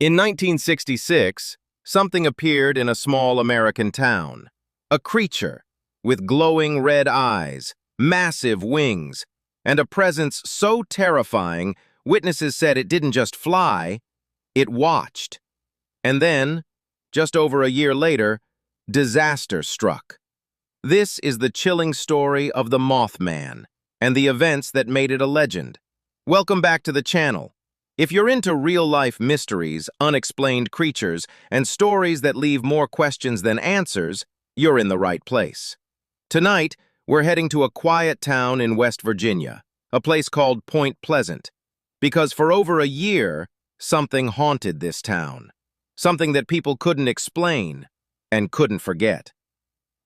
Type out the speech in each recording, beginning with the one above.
In 1966, something appeared in a small American town. A creature with glowing red eyes, massive wings, and a presence so terrifying, witnesses said it didn't just fly, it watched. And then, just over a year later, disaster struck. This is the chilling story of the Mothman and the events that made it a legend. Welcome back to the channel. If you're into real-life mysteries, unexplained creatures, and stories that leave more questions than answers, you're in the right place. Tonight, we're heading to a quiet town in West Virginia, a place called Point Pleasant, because for over a year, something haunted this town. Something that people couldn't explain and couldn't forget.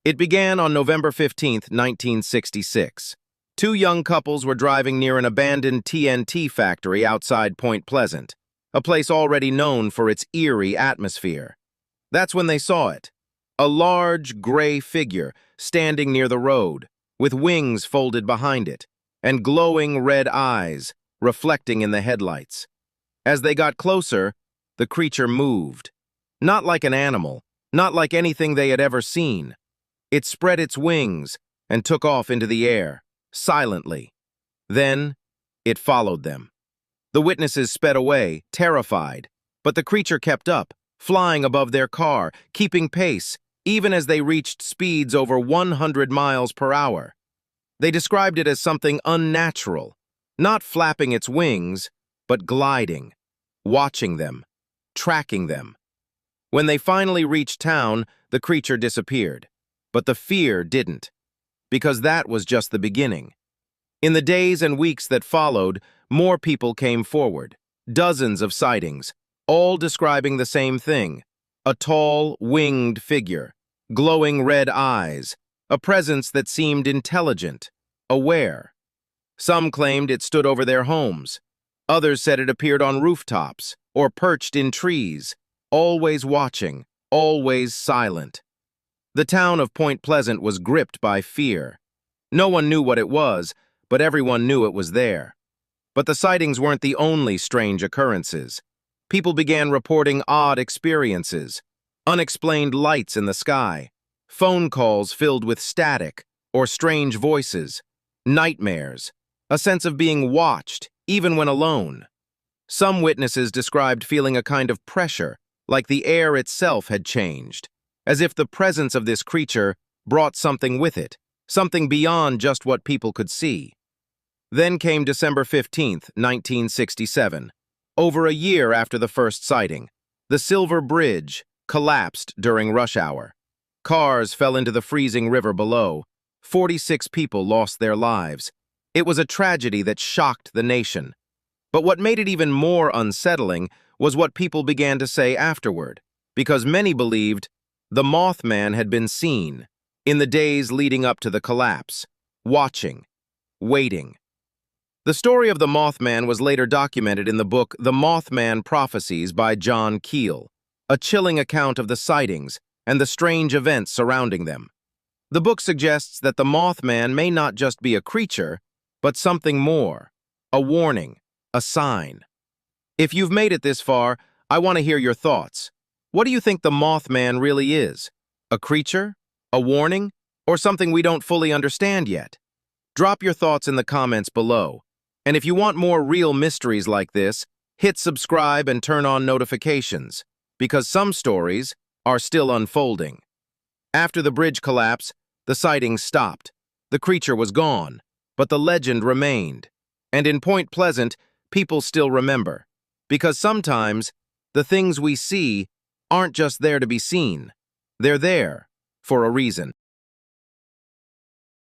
It began on November 15, 1966. Two young couples were driving near an abandoned TNT factory outside Point Pleasant, a place already known for its eerie atmosphere. That's when they saw it. A large, gray figure standing near the road, with wings folded behind it, and glowing red eyes reflecting in the headlights. As they got closer, the creature moved. Not like an animal, not like anything they had ever seen. It spread its wings and took off into the air, silently. Then, it followed them. The witnesses sped away, terrified, but the creature kept up, flying above their car, keeping pace, even as they reached speeds over 100 miles per hour. They described it as something unnatural, not flapping its wings, but gliding, watching them, tracking them. When they finally reached town, the creature disappeared, but the fear didn't, because that was just the beginning. In the days and weeks that followed, more people came forward, dozens of sightings, all describing the same thing: a tall, winged figure, glowing red eyes, a presence that seemed intelligent, aware. Some claimed it stood over their homes. Others said it appeared on rooftops or perched in trees, always watching, always silent. The town of Point Pleasant was gripped by fear. No one knew what it was, but everyone knew it was there. But the sightings weren't the only strange occurrences. People began reporting odd experiences: unexplained lights in the sky, phone calls filled with static or strange voices, nightmares, a sense of being watched, even when alone. Some witnesses described feeling a kind of pressure, like the air itself had changed, as if the presence of this creature brought something with it, something beyond just what people could see. Then came December 15, 1967. Over a year after the first sighting, the Silver Bridge collapsed during rush hour. Cars fell into the freezing river below. 46 people lost their lives. It was a tragedy that shocked the nation. But what made it even more unsettling was what people began to say afterward, because many believed the Mothman had been seen in the days leading up to the collapse, watching, waiting. The story of the Mothman was later documented in the book The Mothman Prophecies by John Keel, a chilling account of the sightings and the strange events surrounding them. The book suggests that the Mothman may not just be a creature, but something more, a warning, a sign. If you've made it this far, I want to hear your thoughts. What do you think the Mothman really is? A creature? A warning? Or something we don't fully understand yet? Drop your thoughts in the comments below. And if you want more real mysteries like this, hit subscribe and turn on notifications, because some stories are still unfolding. After the bridge collapse, the sightings stopped. The creature was gone, but the legend remained. And in Point Pleasant, people still remember, because sometimes the things we see aren't just there to be seen. They're there for a reason.